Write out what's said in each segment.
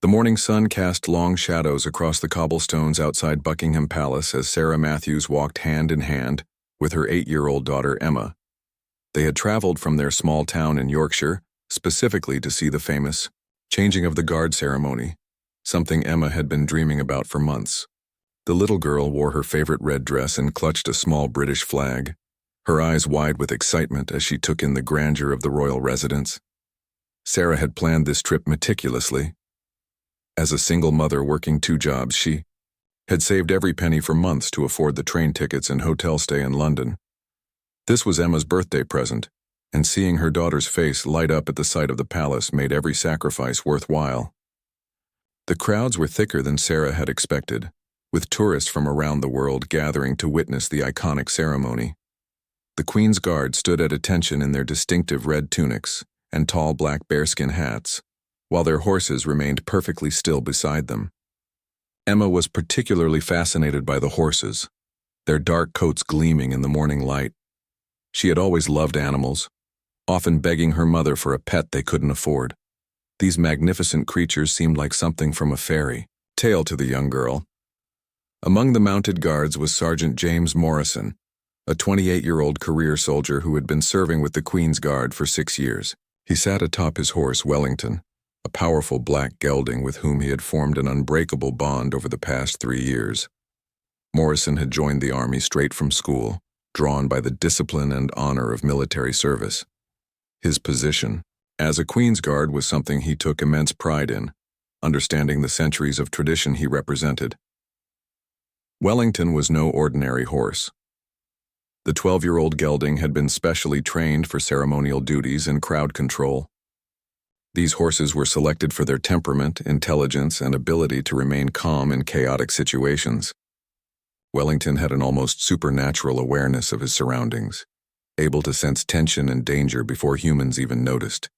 The morning sun cast long shadows across the cobblestones outside Buckingham Palace as Sarah Matthews walked hand in hand with her 8-year-old daughter Emma. They had traveled from their small town in Yorkshire specifically to see the famous changing of the guard ceremony, something Emma had been dreaming about for months. The little girl wore her favorite red dress and clutched a small British flag, her eyes wide with excitement as she took in the grandeur of the royal residence. Sarah had planned this trip meticulously. As a single mother working 2 jobs, she had saved every penny for months to afford the train tickets and hotel stay in London. This was Emma's birthday present, and seeing her daughter's face light up at the sight of the palace made every sacrifice worthwhile. The crowds were thicker than Sarah had expected, with tourists from around the world gathering to witness the iconic ceremony. The Queen's Guard stood at attention in their distinctive red tunics and tall black bearskin hats, while their horses remained perfectly still beside them. Emma was particularly fascinated by the horses, their dark coats gleaming in the morning light. She had always loved animals, often begging her mother for a pet they couldn't afford. These magnificent creatures seemed like something from a fairy tale to the young girl. Among the mounted guards was Sergeant James Morrison, a 28-year-old career soldier who had been serving with the Queen's Guard for 6 years. He sat atop his horse, Wellington, a powerful black gelding with whom he had formed an unbreakable bond over the past 3 years. Morrison had joined the army straight from school, drawn by the discipline and honor of military service. His position as a Queen's Guard was something he took immense pride in, understanding the centuries of tradition he represented. Wellington was no ordinary horse. The 12-year-old gelding had been specially trained for ceremonial duties and crowd control. These horses were selected for their temperament, intelligence, and ability to remain calm in chaotic situations. Wellington had an almost supernatural awareness of his surroundings, able to sense tension and danger before humans even noticed.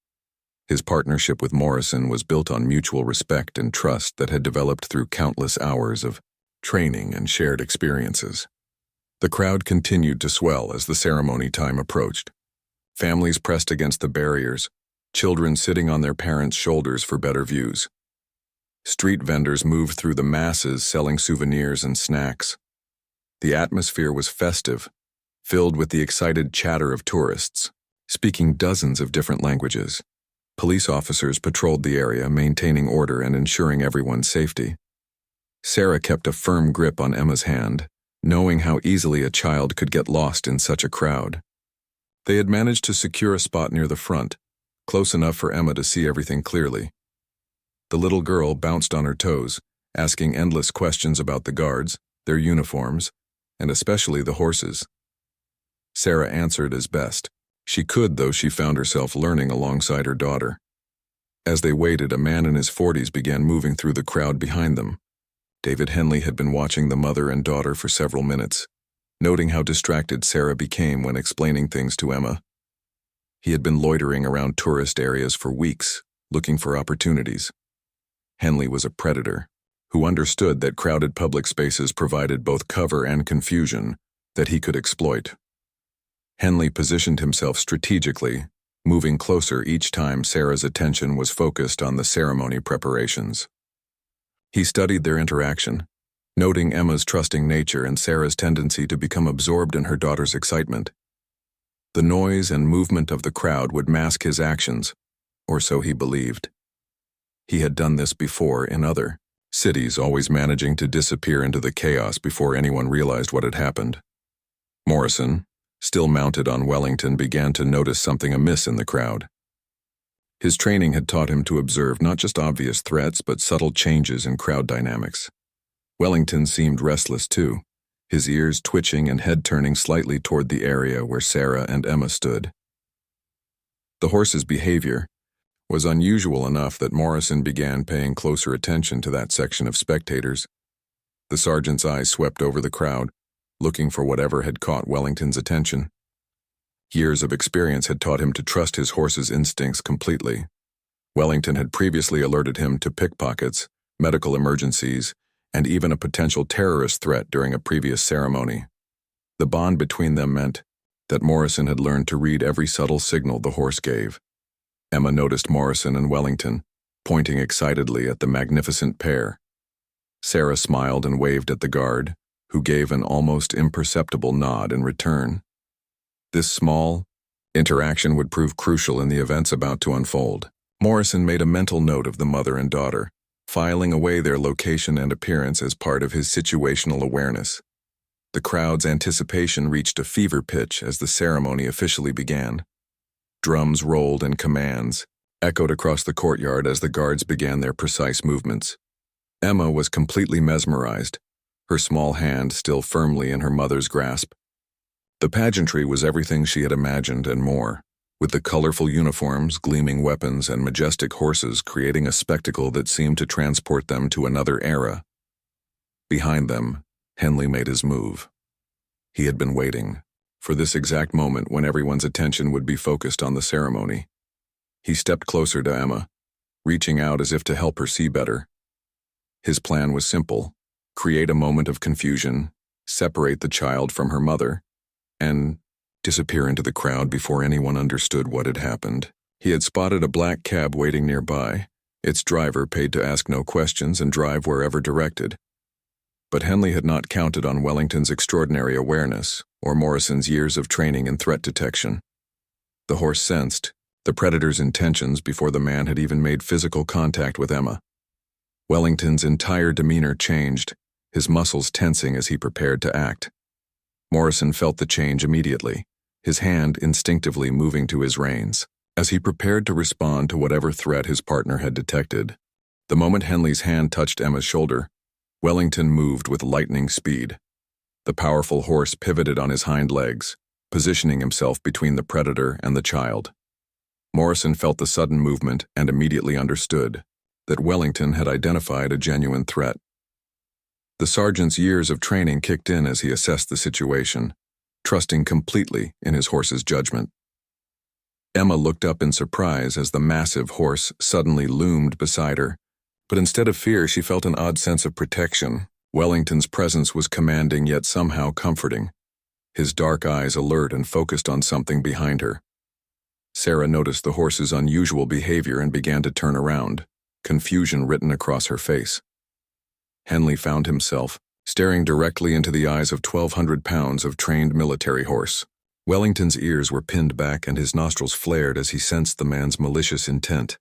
His partnership with Morrison was built on mutual respect and trust that had developed through countless hours of training and shared experiences. The crowd continued to swell as the ceremony time approached. Families pressed against the barriers, children sitting on their parents' shoulders for better views. Street vendors moved through the masses selling souvenirs and snacks. The atmosphere was festive, filled with the excited chatter of tourists, speaking dozens of different languages. Police officers patrolled the area, maintaining order and ensuring everyone's safety. Sarah kept a firm grip on Emma's hand, knowing how easily a child could get lost in such a crowd. They had managed to secure a spot near the front, close enough for Emma to see everything clearly. The little girl bounced on her toes, asking endless questions about the guards, their uniforms, and especially the horses. Sarah answered as best she could, though she found herself learning alongside her daughter. As they waited, a man in his 40s began moving through the crowd behind them. David Henley had been watching the mother and daughter for several minutes, noting how distracted Sarah became when explaining things to Emma. He had been loitering around tourist areas for weeks, looking for opportunities. Henley was a predator who understood that crowded public spaces provided both cover and confusion that he could exploit. Henley positioned himself strategically, moving closer each time Sarah's attention was focused on the ceremony preparations. He studied their interaction, noting Emma's trusting nature and Sarah's tendency to become absorbed in her daughter's excitement. The noise and movement of the crowd would mask his actions, or so he believed. He had done this before in other cities, always managing to disappear into the chaos before anyone realized what had happened. Morrison, still mounted on Wellington, began to notice something amiss in the crowd. His training had taught him to observe not just obvious threats, but subtle changes in crowd dynamics. Wellington seemed restless too, his ears twitching and head turning slightly toward the area where Sarah and Emma stood. The horse's behavior was unusual enough that Morrison began paying closer attention to that section of spectators. The sergeant's eyes swept over the crowd, looking for whatever had caught Wellington's attention. Years of experience had taught him to trust his horse's instincts completely. Wellington had previously alerted him to pickpockets, medical emergencies, and even a potential terrorist threat during a previous ceremony. The bond between them meant that Morrison had learned to read every subtle signal the horse gave. Emma noticed Morrison and Wellington, pointing excitedly at the magnificent pair. Sarah smiled and waved at the guard, who gave an almost imperceptible nod in return. This small interaction would prove crucial in the events about to unfold. Morrison made a mental note of the mother and daughter, filing away their location and appearance as part of his situational awareness. The crowd's anticipation reached a fever pitch as the ceremony officially began. Drums rolled and commands echoed across the courtyard as the guards began their precise movements. Emma was completely mesmerized, her small hand still firmly in her mother's grasp. The pageantry was everything she had imagined and more, with the colorful uniforms, gleaming weapons, and majestic horses creating a spectacle that seemed to transport them to another era. Behind them, Henley made his move. He had been waiting for this exact moment when everyone's attention would be focused on the ceremony. He stepped closer to Emma, reaching out as if to help her see better. His plan was simple: create a moment of confusion, separate the child from her mother, and disappear into the crowd before anyone understood what had happened. He had spotted a black cab waiting nearby, its driver paid to ask no questions and drive wherever directed. But Henley had not counted on Wellington's extraordinary awareness or Morrison's years of training in threat detection. The horse sensed the predator's intentions before the man had even made physical contact with Emma. Wellington's entire demeanor changed, his muscles tensing as he prepared to act. Morrison felt the change immediately, his hand instinctively moving to his reins, as he prepared to respond to whatever threat his partner had detected. The moment Henley's hand touched Emma's shoulder, Wellington moved with lightning speed. The powerful horse pivoted on his hind legs, positioning himself between the predator and the child. Morrison felt the sudden movement and immediately understood that Wellington had identified a genuine threat. The sergeant's years of training kicked in as he assessed the situation, trusting completely in his horse's judgment. Emma looked up in surprise as the massive horse suddenly loomed beside her, but instead of fear, she felt an odd sense of protection. Wellington's presence was commanding yet somehow comforting, his dark eyes alert and focused on something behind her. Sarah noticed the horse's unusual behavior and began to turn around, confusion written across her face. Henley found himself staring directly into the eyes of 1,200 pounds of trained military horse. Wellington's ears were pinned back and his nostrils flared as he sensed the man's malicious intent.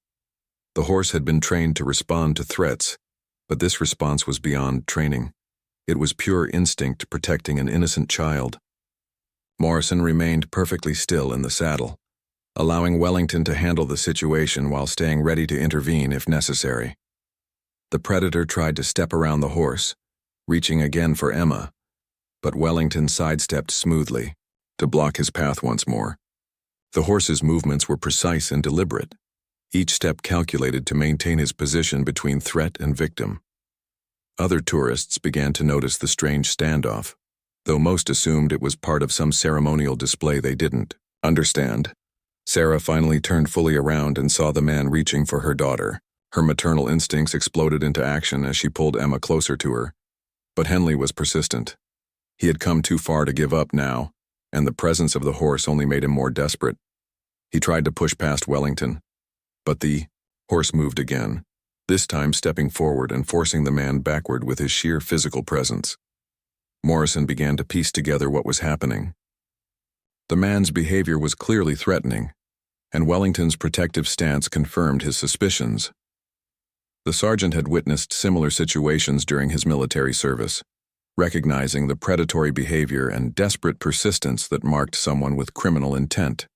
The horse had been trained to respond to threats, but this response was beyond training. It was pure instinct protecting an innocent child. Morrison remained perfectly still in the saddle, allowing Wellington to handle the situation while staying ready to intervene if necessary. The predator tried to step around the horse, reaching again for Emma, but Wellington sidestepped smoothly to block his path once more. The horse's movements were precise and deliberate, each step calculated to maintain his position between threat and victim. Other tourists began to notice the strange standoff, though most assumed it was part of some ceremonial display they didn't understand. Sarah finally turned fully around and saw the man reaching for her daughter. Her maternal instincts exploded into action as she pulled Emma closer to her. But Henley was persistent. He had come too far to give up now, and the presence of the horse only made him more desperate. He tried to push past Wellington, but the horse moved again, this time stepping forward and forcing the man backward with his sheer physical presence. Morrison began to piece together what was happening. The man's behavior was clearly threatening, and Wellington's protective stance confirmed his suspicions. The sergeant had witnessed similar situations during his military service, recognizing the predatory behavior and desperate persistence that marked someone with criminal intent.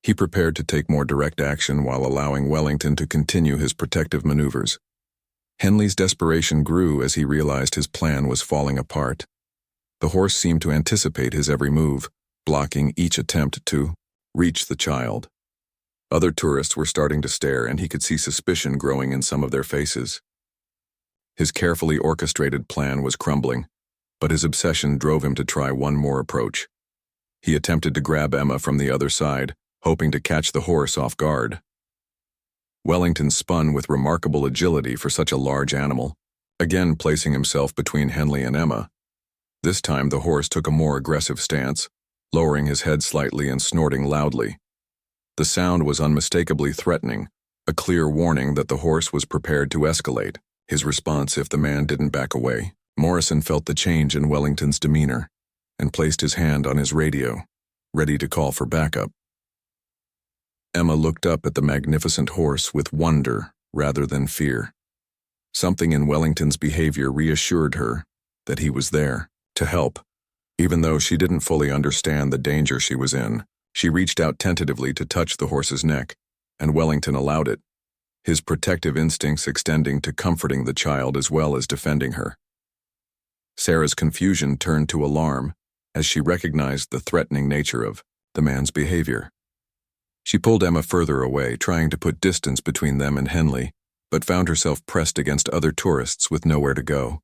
He prepared to take more direct action while allowing Wellington to continue his protective maneuvers. Henley's desperation grew as he realized his plan was falling apart. The horse seemed to anticipate his every move, blocking each attempt to reach the child. Other tourists were starting to stare, and he could see suspicion growing in some of their faces. His carefully orchestrated plan was crumbling, but his obsession drove him to try one more approach. He attempted to grab Emma from the other side, hoping to catch the horse off guard. Wellington spun with remarkable agility for such a large animal, again placing himself between Henley and Emma. This time the horse took a more aggressive stance, lowering his head slightly and snorting loudly. The sound was unmistakably threatening, a clear warning that the horse was prepared to escalate, his response if the man didn't back away. Morrison felt the change in Wellington's demeanor and placed his hand on his radio, ready to call for backup. Emma looked up at the magnificent horse with wonder rather than fear. Something in Wellington's behavior reassured her that he was there to help. Even though she didn't fully understand the danger she was in, she reached out tentatively to touch the horse's neck, and Wellington allowed it, his protective instincts extending to comforting the child as well as defending her. Sarah's confusion turned to alarm as she recognized the threatening nature of the man's behavior. She pulled Emma further away, trying to put distance between them and Henley, but found herself pressed against other tourists with nowhere to go.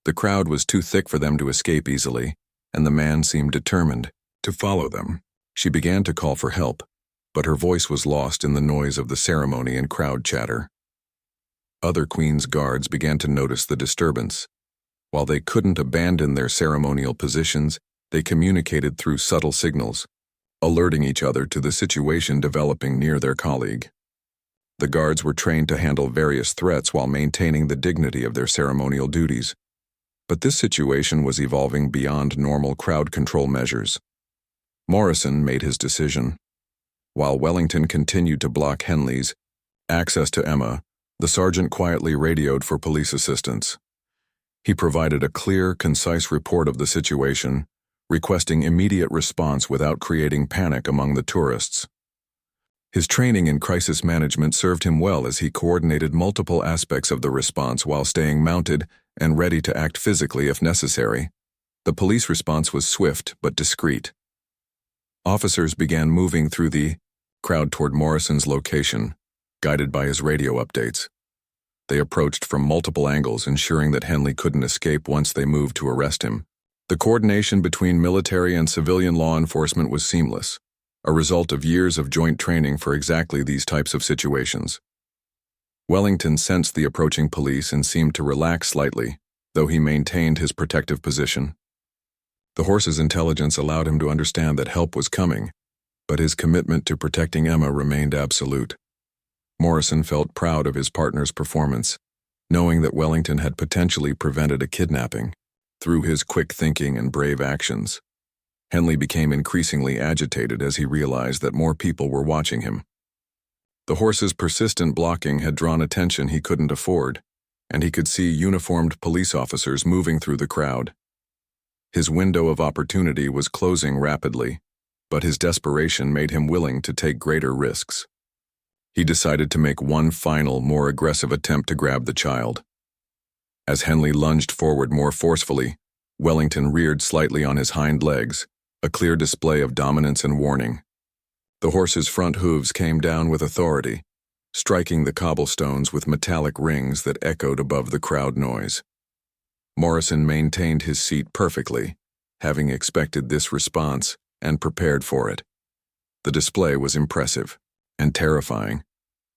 The crowd was too thick for them to escape easily, and the man seemed determined to follow them. She began to call for help, but her voice was lost in the noise of the ceremony and crowd chatter. Other Queen's guards began to notice the disturbance. While they couldn't abandon their ceremonial positions, they communicated through subtle signals, alerting each other to the situation developing near their colleague. The guards were trained to handle various threats while maintaining the dignity of their ceremonial duties. But this situation was evolving beyond normal crowd control measures. Morrison made his decision. While Wellington continued to block Henley's access to Emma, the sergeant quietly radioed for police assistance. He provided a clear, concise report of the situation, requesting immediate response without creating panic among the tourists. His training in crisis management served him well as he coordinated multiple aspects of the response while staying mounted and ready to act physically if necessary. The police response was swift but discreet. Officers began moving through the crowd toward Morrison's location, guided by his radio updates. They approached from multiple angles, ensuring that Henley couldn't escape once they moved to arrest him. The coordination between military and civilian law enforcement was seamless, a result of years of joint training for exactly these types of situations. Wellington sensed the approaching police and seemed to relax slightly, though he maintained his protective position. The horse's intelligence allowed him to understand that help was coming, but his commitment to protecting Emma remained absolute. Morrison felt proud of his partner's performance, knowing that Wellington had potentially prevented a kidnapping through his quick thinking and brave actions. Henley became increasingly agitated as he realized that more people were watching him. The horse's persistent blocking had drawn attention he couldn't afford, and he could see uniformed police officers moving through the crowd. His window of opportunity was closing rapidly, but his desperation made him willing to take greater risks. He decided to make one final, more aggressive attempt to grab the child. As Henley lunged forward more forcefully, Wellington reared slightly on his hind legs, a clear display of dominance and warning. The horse's front hooves came down with authority, striking the cobblestones with metallic rings that echoed above the crowd noise. Morrison maintained his seat perfectly, having expected this response and prepared for it. The display was impressive and terrifying,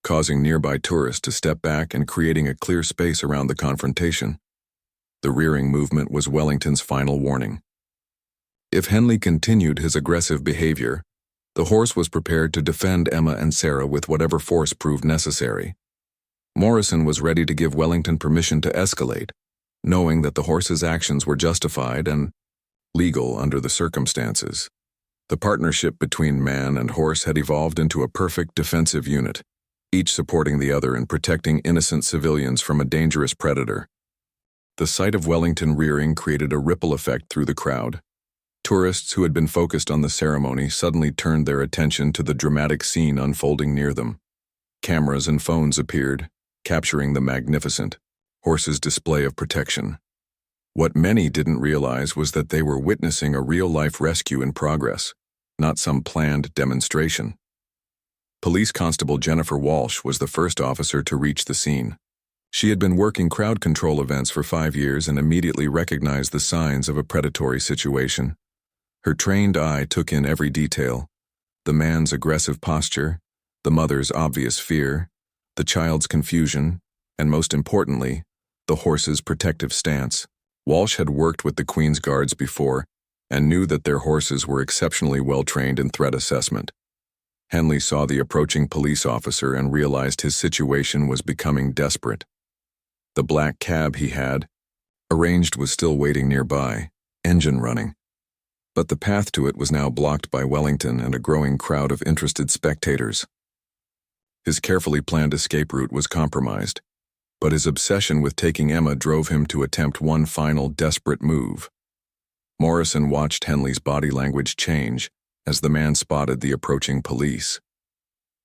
causing nearby tourists to step back and creating a clear space around the confrontation. The rearing movement was Wellington's final warning. If Henley continued his aggressive behavior, the horse was prepared to defend Emma and Sarah with whatever force proved necessary. Morrison was ready to give Wellington permission to escalate, knowing that the horse's actions were justified and legal under the circumstances. The partnership between man and horse had evolved into a perfect defensive unit, each supporting the other in protecting innocent civilians from a dangerous predator. The sight of Wellington rearing created a ripple effect through the crowd. Tourists who had been focused on the ceremony suddenly turned their attention to the dramatic scene unfolding near them. Cameras and phones appeared, capturing the magnificent horse's display of protection. What many didn't realize was that they were witnessing a real-life rescue in progress, not some planned demonstration. Police Constable Jennifer Walsh was the first officer to reach the scene. She had been working crowd control events for 5 years and immediately recognized the signs of a predatory situation. Her trained eye took in every detail: the man's aggressive posture, the mother's obvious fear, the child's confusion, and most importantly, the horse's protective stance. Walsh had worked with the Queen's Guards before and knew that their horses were exceptionally well trained in threat assessment. Henley saw the approaching police officer and realized his situation was becoming desperate. The black cab he had arranged was still waiting nearby, engine running. But the path to it was now blocked by Wellington and a growing crowd of interested spectators. His carefully planned escape route was compromised, but his obsession with taking Emma drove him to attempt one final desperate move. Morrison watched Henley's body language change as the man spotted the approaching police.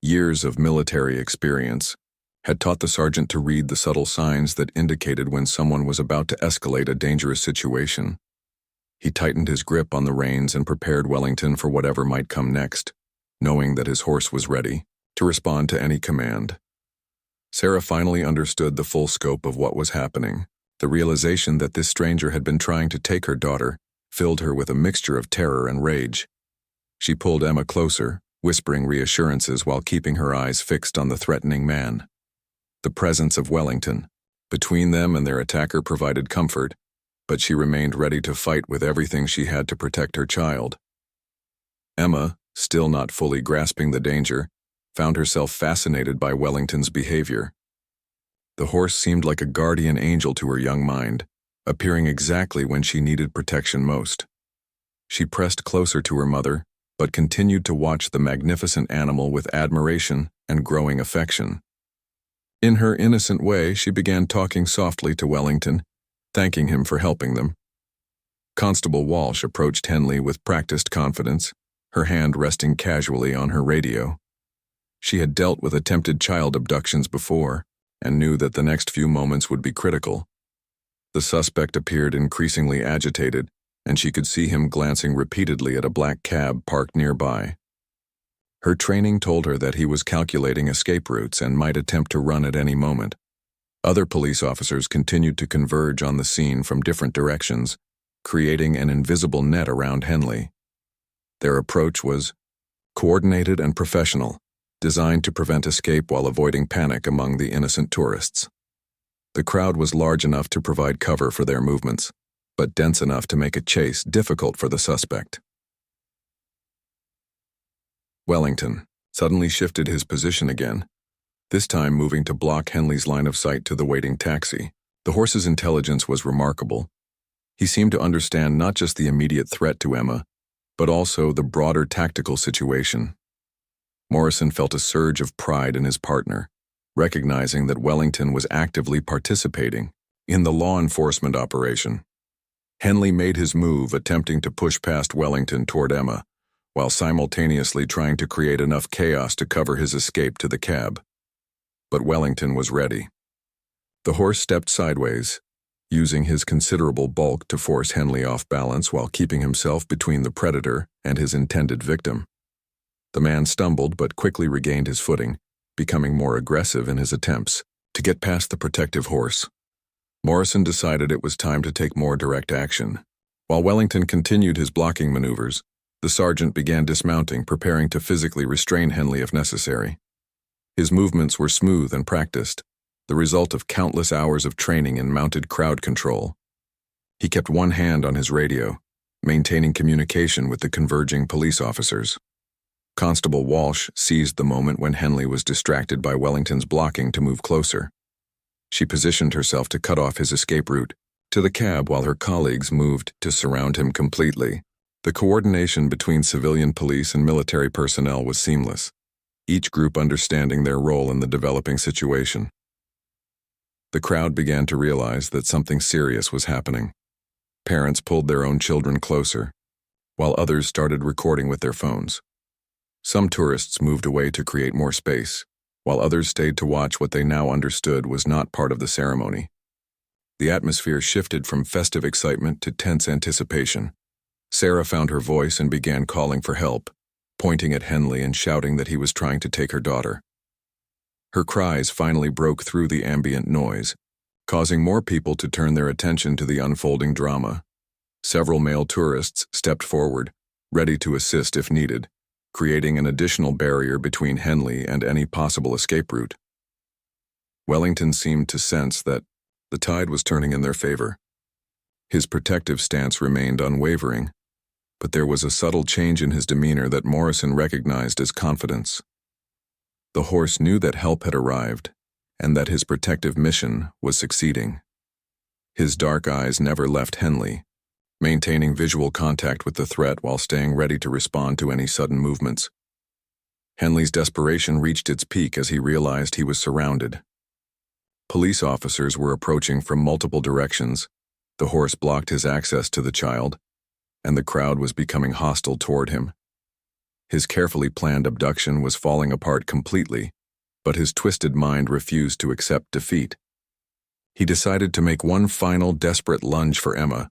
Years of military experience had taught the sergeant to read the subtle signs that indicated when someone was about to escalate a dangerous situation. He tightened his grip on the reins and prepared Wellington for whatever might come next, knowing that his horse was ready to respond to any command. Sarah finally understood the full scope of what was happening. The realization that this stranger had been trying to take her daughter filled her with a mixture of terror and rage. She pulled Emma closer, whispering reassurances while keeping her eyes fixed on the threatening man. The presence of Wellington between them and their attacker provided comfort, but she remained ready to fight with everything she had to protect her child. Emma, still not fully grasping the danger, found herself fascinated by Wellington's behavior. The horse seemed like a guardian angel to her young mind, appearing exactly when she needed protection most. She pressed closer to her mother, but continued to watch the magnificent animal with admiration and growing affection. In her innocent way, she began talking softly to Wellington, thanking him for helping them. Constable Walsh approached Henley with practiced confidence, her hand resting casually on her radio. She had dealt with attempted child abductions before and knew that the next few moments would be critical. The suspect appeared increasingly agitated, and she could see him glancing repeatedly at a black cab parked nearby. Her training told her that he was calculating escape routes and might attempt to run at any moment. Other police officers continued to converge on the scene from different directions, creating an invisible net around Henley. Their approach was coordinated and professional, designed to prevent escape while avoiding panic among the innocent tourists. The crowd was large enough to provide cover for their movements, but dense enough to make a chase difficult for the suspect. Wellington suddenly shifted his position again, this time moving to block Henley's line of sight to the waiting taxi. The horse's intelligence was remarkable. He seemed to understand not just the immediate threat to Emma, but also the broader tactical situation. Morrison felt a surge of pride in his partner, recognizing that Wellington was actively participating in the law enforcement operation. Henley made his move, attempting to push past Wellington toward Emma, while simultaneously trying to create enough chaos to cover his escape to the cab. But Wellington was ready. The horse stepped sideways, using his considerable bulk to force Henley off balance while keeping himself between the predator and his intended victim. The man stumbled but quickly regained his footing, becoming more aggressive in his attempts to get past the protective horse. Morrison decided it was time to take more direct action. While Wellington continued his blocking maneuvers, the sergeant began dismounting, preparing to physically restrain Henley if necessary. His movements were smooth and practiced, the result of countless hours of training in mounted crowd control. He kept one hand on his radio, maintaining communication with the converging police officers. Constable Walsh seized the moment when Henley was distracted by Wellington's blocking to move closer. She positioned herself to cut off his escape route to the cab while her colleagues moved to surround him completely. The coordination between civilian police and military personnel was seamless, each group understanding their role in the developing situation. The crowd began to realize that something serious was happening. Parents pulled their own children closer, while others started recording with their phones. Some tourists moved away to create more space, while others stayed to watch what they now understood was not part of the ceremony. The atmosphere shifted from festive excitement to tense anticipation. Sarah found her voice and began calling for help, pointing at Henley and shouting that he was trying to take her daughter. Her cries finally broke through the ambient noise, causing more people to turn their attention to the unfolding drama. Several male tourists stepped forward, ready to assist if needed, creating an additional barrier between Henley and any possible escape route. Wellington seemed to sense that the tide was turning in their favor. His protective stance remained unwavering, but there was a subtle change in his demeanor that Morrison recognized as confidence. The horse knew that help had arrived, and that his protective mission was succeeding. His dark eyes never left Henley, maintaining visual contact with the threat while staying ready to respond to any sudden movements. Henley's desperation reached its peak as he realized he was surrounded. Police officers were approaching from multiple directions, the horse blocked his access to the child, and the crowd was becoming hostile toward him. His carefully planned abduction was falling apart completely, but his twisted mind refused to accept defeat. He decided to make one final desperate lunge for Emma,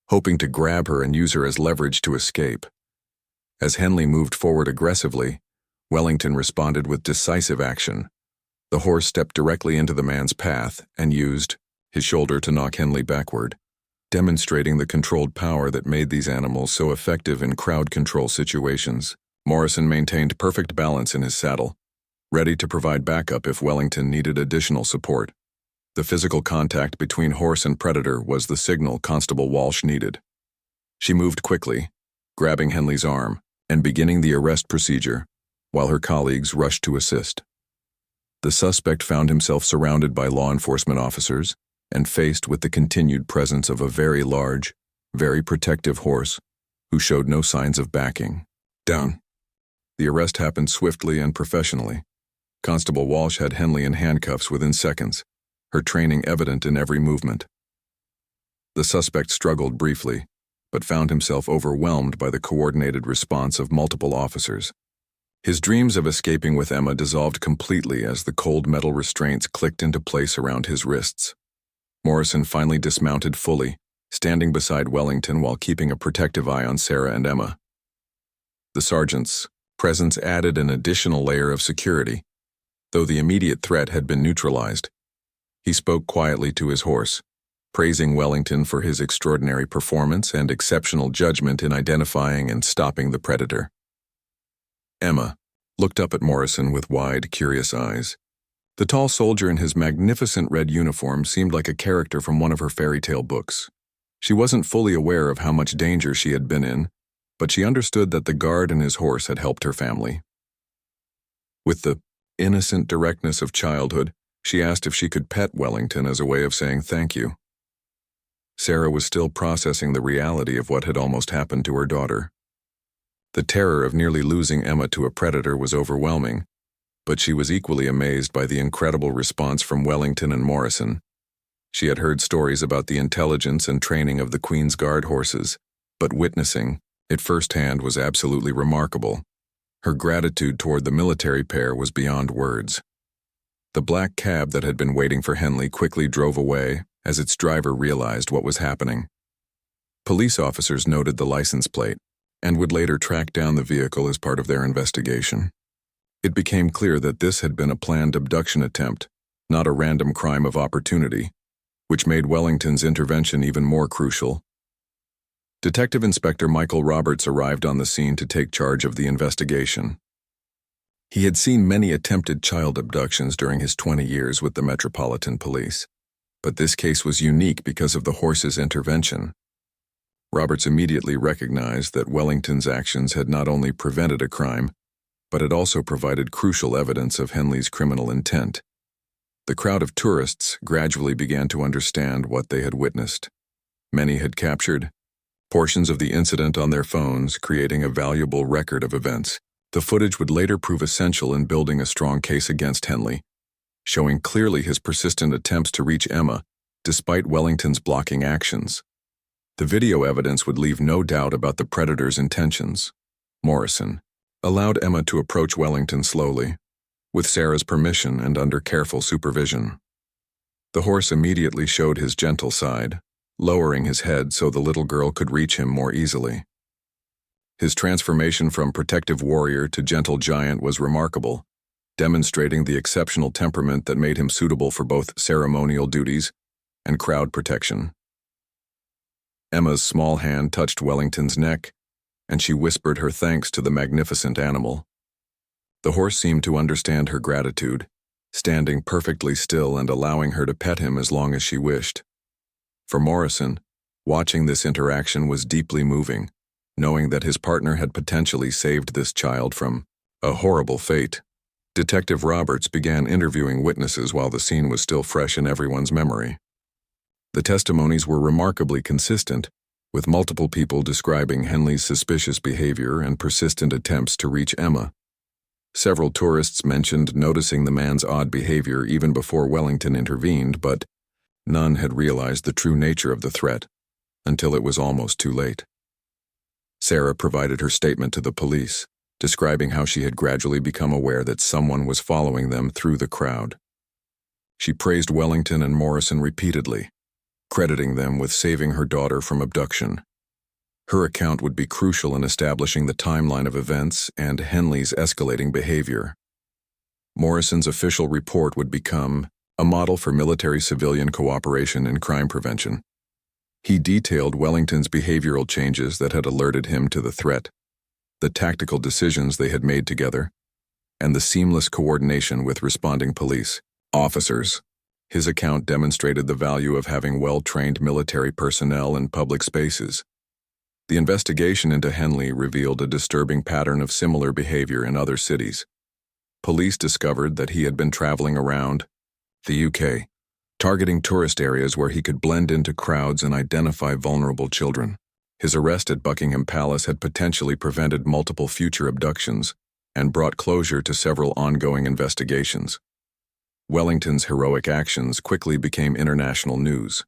hoping to grab her and use her as leverage to escape. As Henley moved forward aggressively, Wellington responded with decisive action. The horse stepped directly into the man's path and used his shoulder to knock Henley backward, demonstrating the controlled power that made these animals so effective in crowd control situations. Morrison maintained perfect balance in his saddle, ready to provide backup if Wellington needed additional support. The physical contact between horse and predator was the signal Constable Walsh needed. She moved quickly, grabbing Henley's arm and beginning the arrest procedure, while her colleagues rushed to assist. The suspect found himself surrounded by law enforcement officers and faced with the continued presence of a very large, very protective horse who showed no signs of backing down. The arrest happened swiftly and professionally. Constable Walsh had Henley in handcuffs within seconds, her training evident in every movement. The suspect struggled briefly, but found himself overwhelmed by the coordinated response of multiple officers. His dreams of escaping with Emma dissolved completely as the cold metal restraints clicked into place around his wrists. Morrison finally dismounted fully, standing beside Wellington while keeping a protective eye on Sarah and Emma. The sergeant's presence added an additional layer of security. Though the immediate threat had been neutralized, he spoke quietly to his horse, praising Wellington for his extraordinary performance and exceptional judgment in identifying and stopping the predator. Emma looked up at Morrison with wide, curious eyes. The tall soldier in his magnificent red uniform seemed like a character from one of her fairy tale books. She wasn't fully aware of how much danger she had been in, but she understood that the guard and his horse had helped her family. With the innocent directness of childhood, she asked if she could pet Wellington as a way of saying thank you. Sarah was still processing the reality of what had almost happened to her daughter. The terror of nearly losing Emma to a predator was overwhelming, but she was equally amazed by the incredible response from Wellington and Morrison. She had heard stories about the intelligence and training of the Queen's Guard horses, but witnessing it firsthand was absolutely remarkable. Her gratitude toward the military pair was beyond words. The black cab that had been waiting for Henley quickly drove away as its driver realized what was happening. Police officers noted the license plate and would later track down the vehicle as part of their investigation. It became clear that this had been a planned abduction attempt, not a random crime of opportunity, which made Wellington's intervention even more crucial. Detective Inspector Michael Roberts arrived on the scene to take charge of the investigation. He had seen many attempted child abductions during his 20 years with the Metropolitan Police, but this case was unique because of the horse's intervention. Roberts immediately recognized that Wellington's actions had not only prevented a crime, but had also provided crucial evidence of Henley's criminal intent. The crowd of tourists gradually began to understand what they had witnessed. Many had captured portions of the incident on their phones, creating a valuable record of events. The footage would later prove essential in building a strong case against Henley, showing clearly his persistent attempts to reach Emma, despite Wellington's blocking actions. The video evidence would leave no doubt about the predator's intentions. Morrison allowed Emma to approach Wellington slowly, with Sarah's permission and under careful supervision. The horse immediately showed his gentle side, lowering his head so the little girl could reach him more easily. His transformation from protective warrior to gentle giant was remarkable, demonstrating the exceptional temperament that made him suitable for both ceremonial duties and crowd protection. Emma's small hand touched Wellington's neck, and she whispered her thanks to the magnificent animal. The horse seemed to understand her gratitude, standing perfectly still and allowing her to pet him as long as she wished. For Morrison, watching this interaction was deeply moving, Knowing that his partner had potentially saved this child from a horrible fate, Detective Roberts began interviewing witnesses while the scene was still fresh in everyone's memory. The testimonies were remarkably consistent, with multiple people describing Henley's suspicious behavior and persistent attempts to reach Emma. Several tourists mentioned noticing the man's odd behavior even before Wellington intervened, but none had realized the true nature of the threat until it was almost too late. Sarah provided her statement to the police, describing how she had gradually become aware that someone was following them through the crowd. She praised Wellington and Morrison repeatedly, crediting them with saving her daughter from abduction. Her account would be crucial in establishing the timeline of events and Henley's escalating behavior. Morrison's official report would become a model for military-civilian cooperation in crime prevention. He detailed Wellington's behavioral changes that had alerted him to the threat, the tactical decisions they had made together, and the seamless coordination with responding police officers. His account demonstrated the value of having well-trained military personnel in public spaces. The investigation into Henley revealed a disturbing pattern of similar behavior in other cities. Police discovered that he had been traveling around the UK, targeting tourist areas where he could blend into crowds and identify vulnerable children. His arrest at Buckingham Palace had potentially prevented multiple future abductions and brought closure to several ongoing investigations. Wellington's heroic actions quickly became international news.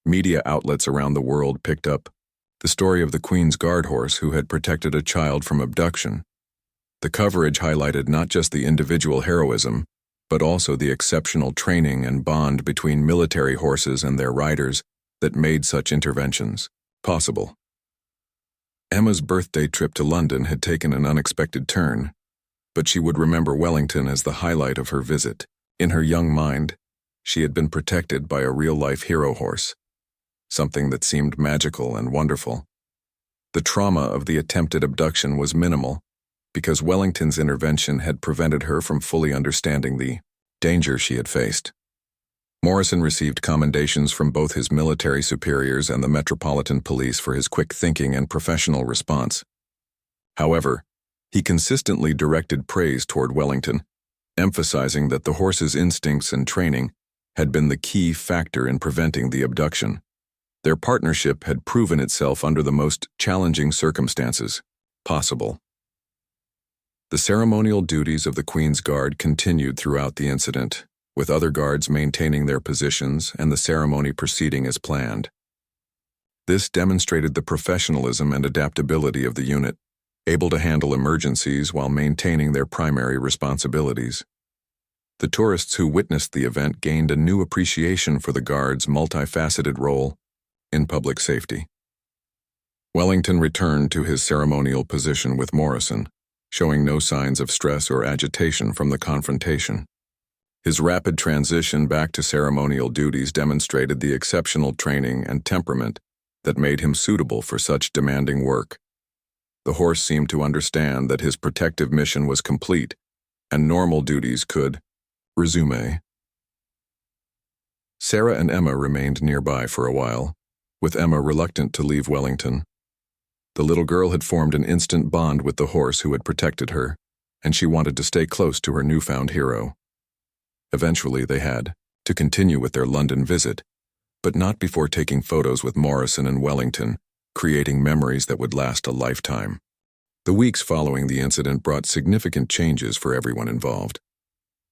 Media outlets around the world picked up the story of the Queen's Guard horse who had protected a child from abduction. The coverage highlighted not just the individual heroism, but also the exceptional training and bond between military horses and their riders that made such interventions possible. Emma's birthday trip to London had taken an unexpected turn, but she would remember Wellington as the highlight of her visit. In her young mind, she had been protected by a real-life hero horse, something that seemed magical and wonderful. The trauma of the attempted abduction was minimal, because Wellington's intervention had prevented her from fully understanding the danger she had faced. Morrison received commendations from both his military superiors and the Metropolitan Police for his quick thinking and professional response. However, he consistently directed praise toward Wellington, emphasizing that the horse's instincts and training had been the key factor in preventing the abduction. Their partnership had proven itself under the most challenging circumstances possible. The ceremonial duties of the Queen's Guard continued throughout the incident, with other guards maintaining their positions and the ceremony proceeding as planned. This demonstrated the professionalism and adaptability of the unit, able to handle emergencies while maintaining their primary responsibilities. The tourists who witnessed the event gained a new appreciation for the Guard's multifaceted role in public safety. Wellington returned to his ceremonial position with Morrison, showing no signs of stress or agitation from the confrontation. His rapid transition back to ceremonial duties demonstrated the exceptional training and temperament that made him suitable for such demanding work. The horse seemed to understand that his protective mission was complete, and normal duties could resume. Sarah and Emma remained nearby for a while, with Emma reluctant to leave Wellington. The little girl had formed an instant bond with the horse who had protected her, and she wanted to stay close to her newfound hero. Eventually they had to continue with their London visit, but not before taking photos with Morrison and Wellington, creating memories that would last a lifetime. The weeks following the incident brought significant changes for everyone involved.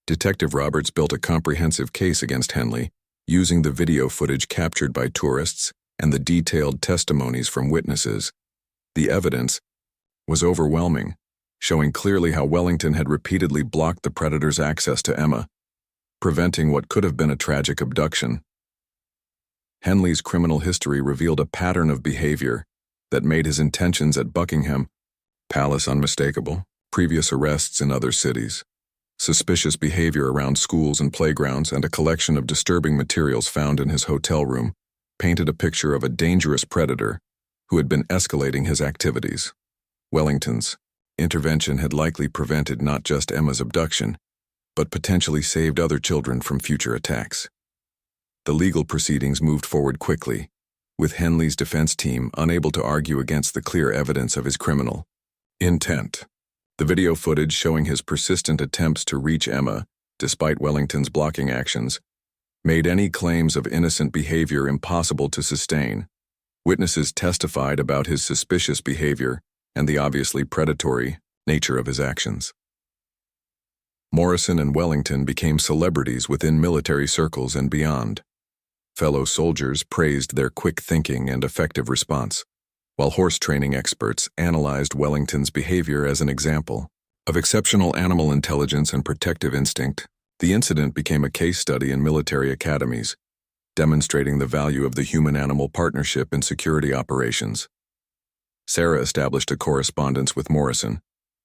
Detective Roberts built a comprehensive case against Henley, using the video footage captured by tourists and the detailed testimonies from witnesses. The evidence was overwhelming, showing clearly how Wellington had repeatedly blocked the predator's access to Emma, preventing what could have been a tragic abduction. Henley's criminal history revealed a pattern of behavior that made his intentions at Buckingham Palace unmistakable. Previous arrests in other cities, suspicious behavior around schools and playgrounds, and a collection of disturbing materials found in his hotel room painted a picture of a dangerous predator who had been escalating his activities. Wellington's intervention had likely prevented not just Emma's abduction, but potentially saved other children from future attacks. The legal proceedings moved forward quickly, with Henley's defense team unable to argue against the clear evidence of his criminal intent. The video footage showing his persistent attempts to reach Emma, despite Wellington's blocking actions, made any claims of innocent behavior impossible to sustain. Witnesses testified about his suspicious behavior and the obviously predatory nature of his actions. Morrison and Wellington became celebrities within military circles and beyond. Fellow soldiers praised their quick thinking and effective response, while horse training experts analyzed Wellington's behavior as an example of exceptional animal intelligence and protective instinct. The incident became a case study in military academies, demonstrating the value of the human-animal partnership in security operations. Sarah established a correspondence with Morrison,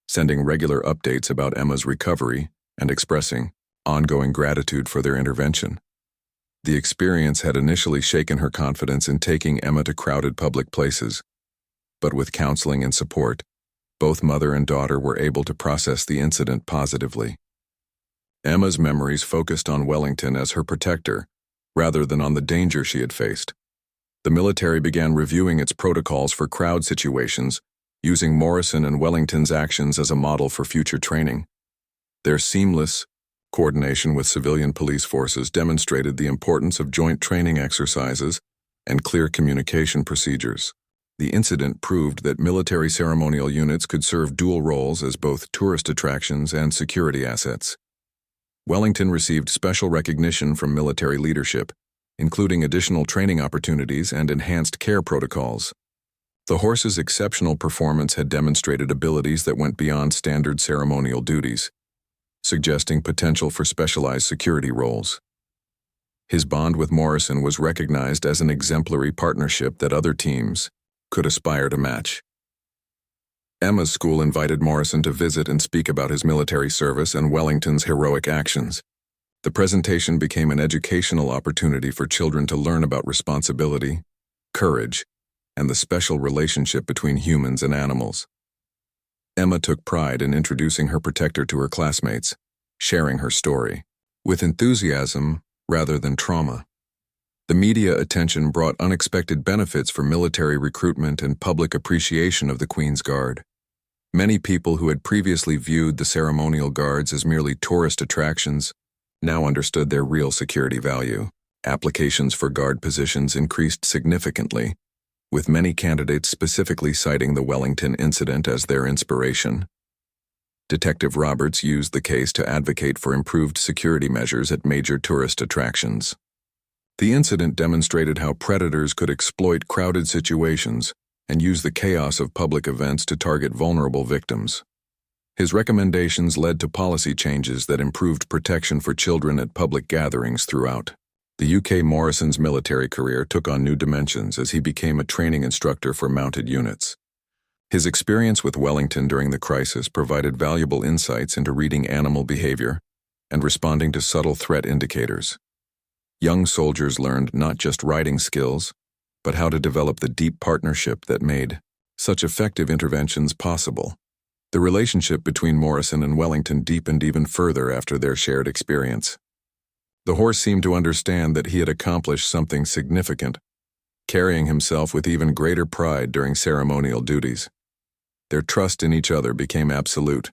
sending regular updates about Emma's recovery and expressing ongoing gratitude for their intervention. The experience had initially shaken her confidence in taking Emma to crowded public places, but with counseling and support, both mother and daughter were able to process the incident positively. Emma's memories focused on Wellington as her protector, rather than on the danger she had faced. The military began reviewing its protocols for crowd situations, using Morrison and Wellington's actions as a model for future training. Their seamless coordination with civilian police forces demonstrated the importance of joint training exercises and clear communication procedures. The incident proved that military ceremonial units could serve dual roles as both tourist attractions and security assets. Wellington received special recognition from military leadership, including additional training opportunities and enhanced care protocols. The horse's exceptional performance had demonstrated abilities that went beyond standard ceremonial duties, suggesting potential for specialized security roles. His bond with Morrison was recognized as an exemplary partnership that other teams could aspire to match. Emma's school invited Morrison to visit and speak about his military service and Wellington's heroic actions. The presentation became an educational opportunity for children to learn about responsibility, courage, and the special relationship between humans and animals. Emma took pride in introducing her protector to her classmates, sharing her story with enthusiasm rather than trauma. The media attention brought unexpected benefits for military recruitment and public appreciation of the Queen's Guard. Many people who had previously viewed the ceremonial guards as merely tourist attractions now understood their real security value. Applications for guard positions increased significantly, with many candidates specifically citing the Wellington incident as their inspiration. Detective Roberts used the case to advocate for improved security measures at major tourist attractions. The incident demonstrated how predators could exploit crowded situations and use the chaos of public events to target vulnerable victims. His recommendations led to policy changes that improved protection for children at public gatherings throughout the UK. Morrison's military career took on new dimensions as he became a training instructor for mounted units. His experience with Wellington during the crisis provided valuable insights into reading animal behavior and responding to subtle threat indicators. Young soldiers learned not just riding skills, but how to develop the deep partnership that made such effective interventions possible. The relationship between Morrison and Wellington deepened even further after their shared experience. The horse seemed to understand that he had accomplished something significant, carrying himself with even greater pride during ceremonial duties. Their trust in each other became absolute,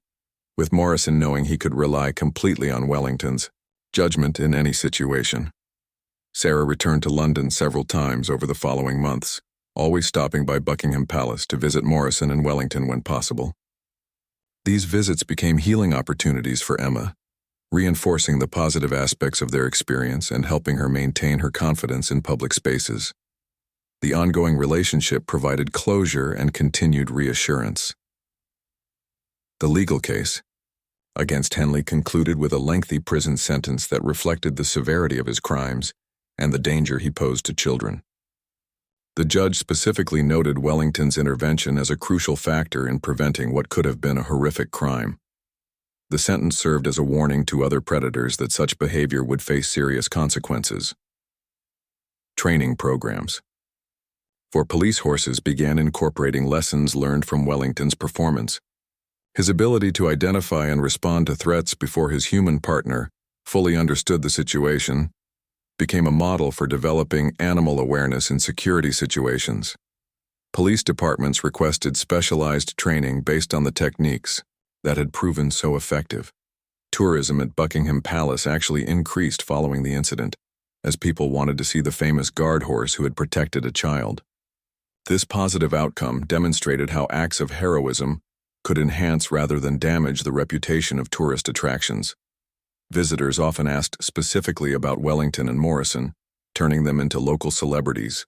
with Morrison knowing he could rely completely on Wellington's judgment in any situation. Sarah returned to London several times over the following months, always stopping by Buckingham Palace to visit Morrison and Wellington when possible. These visits became healing opportunities for Emma, reinforcing the positive aspects of their experience and helping her maintain her confidence in public spaces. The ongoing relationship provided closure and continued reassurance. The legal case against Henley concluded with a lengthy prison sentence that reflected the severity of his crimes and the danger he posed to children. The judge specifically noted Wellington's intervention as a crucial factor in preventing what could have been a horrific crime. The sentence served as a warning to other predators that such behavior would face serious consequences. Training programs for police horses began incorporating lessons learned from Wellington's performance. His ability to identify and respond to threats before his human partner fully understood the situation became a model for developing animal awareness in security situations. Police departments requested specialized training based on the techniques that had proven so effective. Tourism at Buckingham Palace actually increased following the incident, as people wanted to see the famous guard horse who had protected a child. This positive outcome demonstrated how acts of heroism could enhance rather than damage the reputation of tourist attractions. Visitors often asked specifically about Wellington and Morrison, turning them into local celebrities.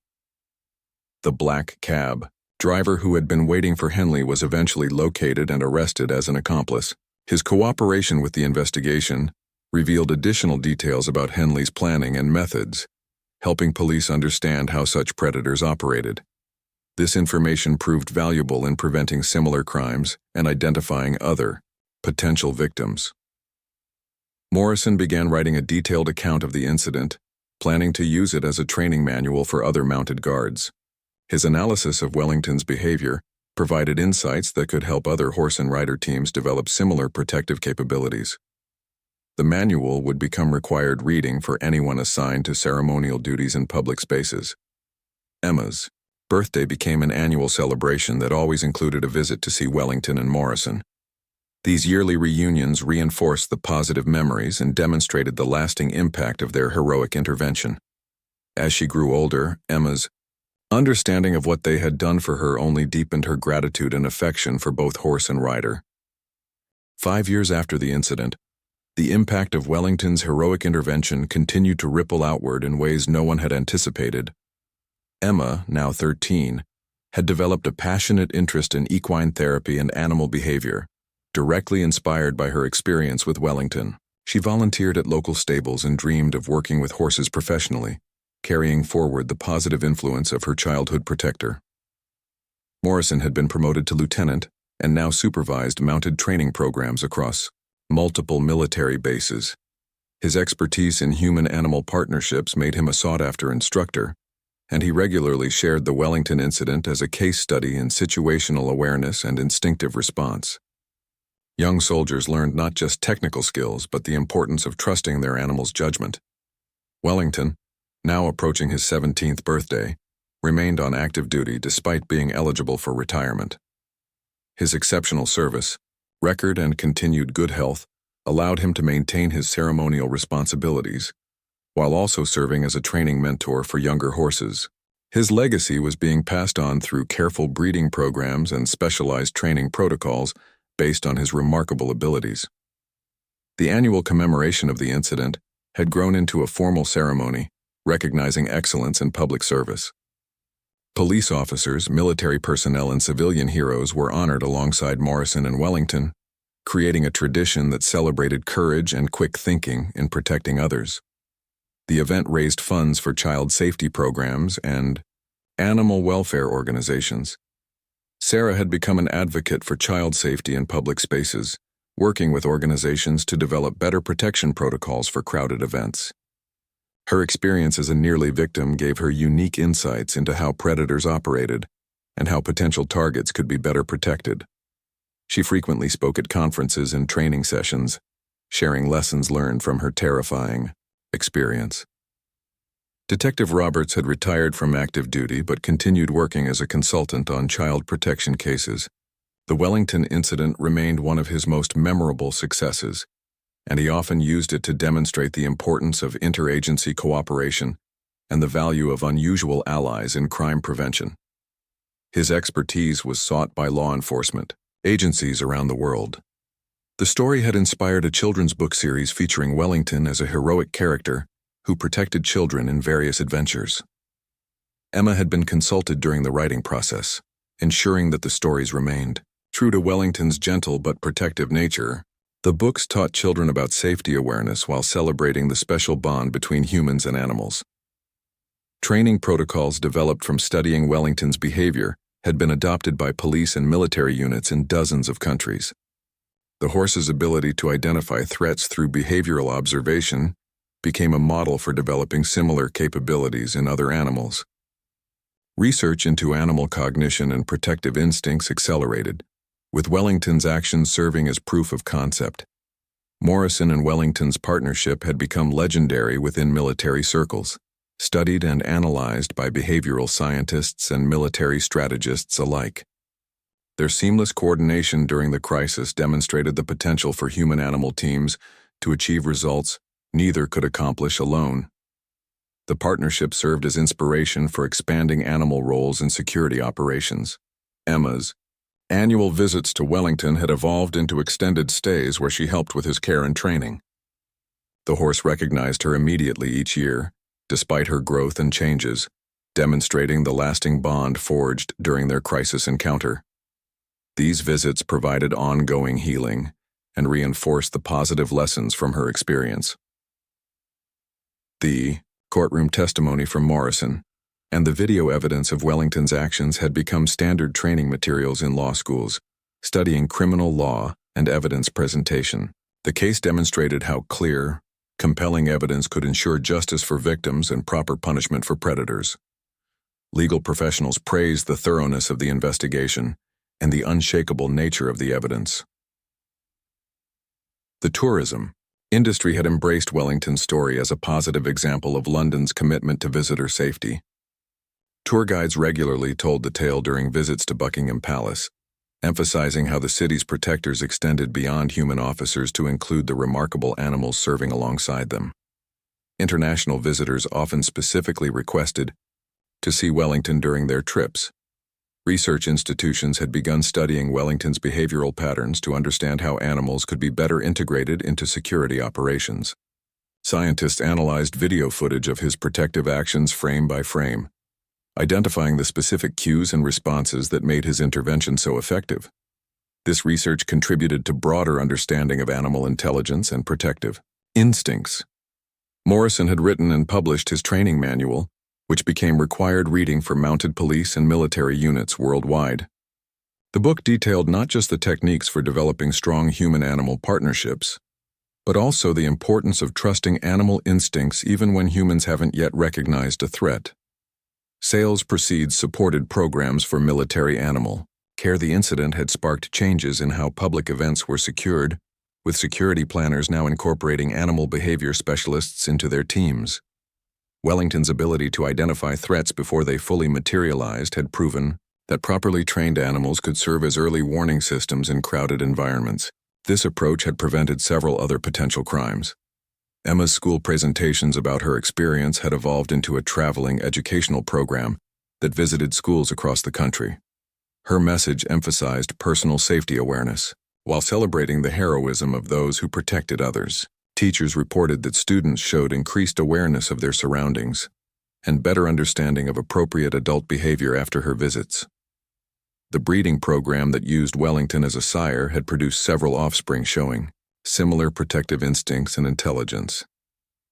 The black cab driver who had been waiting for Henley was eventually located and arrested as an accomplice. His cooperation with the investigation revealed additional details about Henley's planning and methods, helping police understand how such predators operated. This information proved valuable in preventing similar crimes and identifying other potential victims. Morrison began writing a detailed account of the incident, planning to use it as a training manual for other mounted guards. His analysis of Wellington's behavior provided insights that could help other horse and rider teams develop similar protective capabilities. The manual would become required reading for anyone assigned to ceremonial duties in public spaces. Emma's birthday became an annual celebration that always included a visit to see Wellington and Morrison. These yearly reunions reinforced the positive memories and demonstrated the lasting impact of their heroic intervention. As she grew older, Emma's understanding of what they had done for her only deepened her gratitude and affection for both horse and rider. 5 years after the incident, the impact of Wellington's heroic intervention continued to ripple outward in ways no one had anticipated. Emma, now 13, had developed a passionate interest in equine therapy and animal behavior, directly inspired by her experience with Wellington. She volunteered at local stables and dreamed of working with horses professionally, carrying forward the positive influence of her childhood protector. Morrison had been promoted to lieutenant and now supervised mounted training programs across multiple military bases. His expertise in human-animal partnerships made him a sought-after instructor, and he regularly shared the Wellington incident as a case study in situational awareness and instinctive response. Young soldiers learned not just technical skills, but the importance of trusting their animal's judgment. Wellington, now approaching his 17th birthday, remained on active duty despite being eligible for retirement. His exceptional service, record, and continued good health allowed him to maintain his ceremonial responsibilities, while also serving as a training mentor for younger horses. His legacy was being passed on through careful breeding programs and specialized training protocols based on his remarkable abilities. The annual commemoration of the incident had grown into a formal ceremony, recognizing excellence in public service. Police officers, military personnel, and civilian heroes were honored alongside Morrison and Wellington, creating a tradition that celebrated courage and quick thinking in protecting others. The event raised funds for child safety programs and animal welfare organizations. Sarah had become an advocate for child safety in public spaces, working with organizations to develop better protection protocols for crowded events. Her experience as a nearly victim gave her unique insights into how predators operated and how potential targets could be better protected. She frequently spoke at conferences and training sessions, sharing lessons learned from her terrifying experience. Detective Roberts had retired from active duty but continued working as a consultant on child protection cases. The Wellington incident remained one of his most memorable successes, and he often used it to demonstrate the importance of interagency cooperation and the value of unusual allies in crime prevention. His expertise was sought by law enforcement agencies around the world. The story had inspired a children's book series featuring Wellington as a heroic character who protected children in various adventures. Emma had been consulted during the writing process, ensuring that the stories remained true to Wellington's gentle but protective nature. The books taught children about safety awareness while celebrating the special bond between humans and animals. Training protocols developed from studying Wellington's behavior had been adopted by police and military units in dozens of countries. The horse's ability to identify threats through behavioral observation became a model for developing similar capabilities in other animals. Research into animal cognition and protective instincts accelerated, with Wellington's actions serving as proof of concept. Morrison and Wellington's partnership had become legendary within military circles, studied and analyzed by behavioral scientists and military strategists alike. Their seamless coordination during the crisis demonstrated the potential for human-animal teams to achieve results neither could accomplish alone. The partnership served as inspiration for expanding animal roles in security operations. Emma's annual visits to Wellington had evolved into extended stays where she helped with his care and training. The horse recognized her immediately each year, despite her growth and changes, demonstrating the lasting bond forged during their crisis encounter. These visits provided ongoing healing and reinforced the positive lessons from her experience. The courtroom testimony from Morrison and the video evidence of Wellington's actions had become standard training materials in law schools, studying criminal law and evidence presentation. The case demonstrated how clear, compelling evidence could ensure justice for victims and proper punishment for predators. Legal professionals praised the thoroughness of the investigation and the unshakable nature of the evidence. The tourism industry had embraced Wellington's story as a positive example of London's commitment to visitor safety. Tour guides regularly told the tale during visits to Buckingham Palace, emphasizing how the city's protectors extended beyond human officers to include the remarkable animals serving alongside them. International visitors often specifically requested to see Wellington during their trips. Research institutions had begun studying Wellington's behavioral patterns to understand how animals could be better integrated into security operations. Scientists analyzed video footage of his protective actions frame by frame, identifying the specific cues and responses that made his intervention so effective. This research contributed to broader understanding of animal intelligence and protective instincts. Morrison had written and published his training manual, which became required reading for mounted police and military units worldwide. The book detailed not just the techniques for developing strong human-animal partnerships, but also the importance of trusting animal instincts even when humans haven't yet recognized a threat. Sales proceeds supported programs for military animal care. The incident had sparked changes in how public events were secured, with security planners now incorporating animal behavior specialists into their teams. Wellington's ability to identify threats before they fully materialized had proven that properly trained animals could serve as early warning systems in crowded environments. This approach had prevented several other potential crimes. Emma's school presentations about her experience had evolved into a traveling educational program that visited schools across the country. Her message emphasized personal safety awareness, while celebrating the heroism of those who protected others. Teachers reported that students showed increased awareness of their surroundings and better understanding of appropriate adult behavior after her visits. The breeding program that used Wellington as a sire had produced several offspring showing similar protective instincts and intelligence.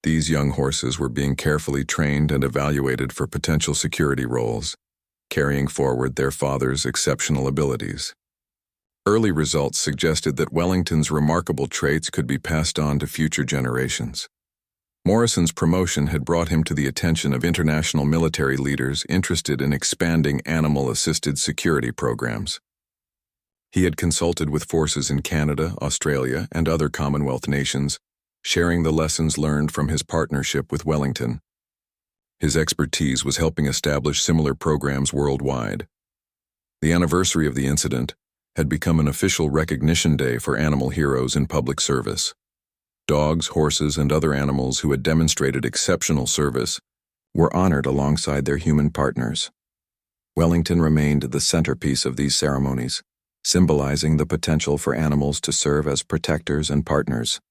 These young horses were being carefully trained and evaluated for potential security roles, carrying forward their father's exceptional abilities. Early results suggested that Wellington's remarkable traits could be passed on to future generations. Morrison's promotion had brought him to the attention of international military leaders interested in expanding animal-assisted security programs. He had consulted with forces in Canada, Australia, and other Commonwealth nations, sharing the lessons learned from his partnership with Wellington. His expertise was helping establish similar programs worldwide. The anniversary of the incident had become an official recognition day for animal heroes in public service. Dogs, horses, and other animals who had demonstrated exceptional service were honored alongside their human partners. Wellington remained the centerpiece of these ceremonies, symbolizing the potential for animals to serve as protectors and partners.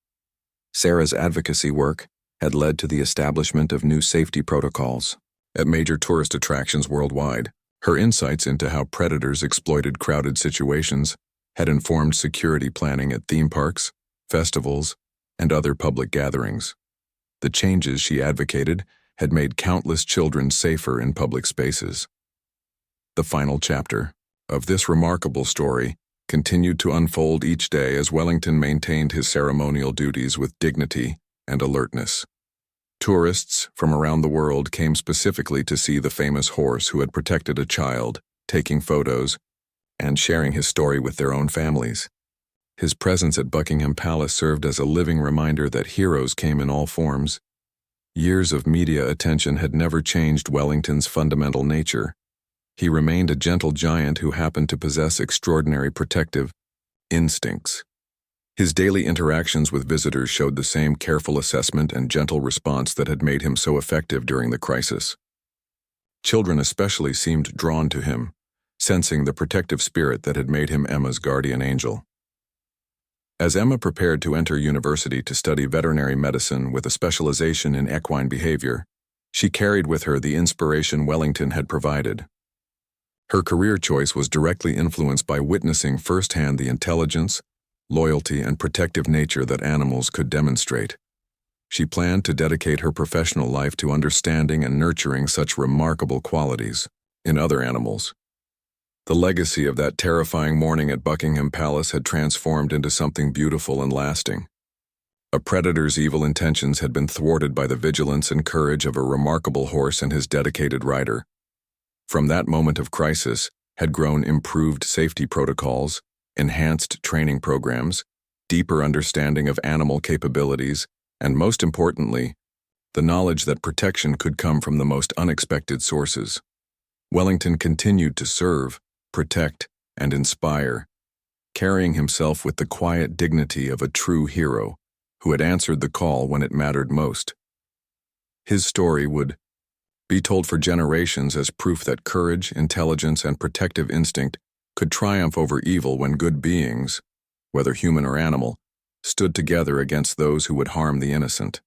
Sarah's advocacy work had led to the establishment of new safety protocols at major tourist attractions worldwide. Her insights into how predators exploited crowded situations had informed security planning at theme parks, festivals, and other public gatherings. The changes she advocated had made countless children safer in public spaces. The final chapter of this remarkable story continued to unfold each day as Wellington maintained his ceremonial duties with dignity and alertness. Tourists from around the world came specifically to see the famous horse who had protected a child, taking photos and sharing his story with their own families. His presence at Buckingham Palace served as a living reminder that heroes came in all forms. Years of media attention had never changed Wellington's fundamental nature. He remained a gentle giant who happened to possess extraordinary protective instincts. His daily interactions with visitors showed the same careful assessment and gentle response that had made him so effective during the crisis. Children especially seemed drawn to him, sensing the protective spirit that had made him Emma's guardian angel. As Emma prepared to enter university to study veterinary medicine with a specialization in equine behavior, she carried with her the inspiration Wellington had provided. Her career choice was directly influenced by witnessing firsthand the intelligence, loyalty, and protective nature that animals could demonstrate. She planned to dedicate her professional life to understanding and nurturing such remarkable qualities in other animals. The legacy of that terrifying morning at Buckingham Palace had transformed into something beautiful and lasting. A predator's evil intentions had been thwarted by the vigilance and courage of a remarkable horse and his dedicated rider. From that moment of crisis had grown improved safety protocols, enhanced training programs, deeper understanding of animal capabilities, and most importantly, the knowledge that protection could come from the most unexpected sources. Wellington continued to serve, protect, and inspire, carrying himself with the quiet dignity of a true hero who had answered the call when it mattered most. His story would be told for generations as proof that courage, intelligence, and protective instinct could triumph over evil when good beings, whether human or animal, stood together against those who would harm the innocent.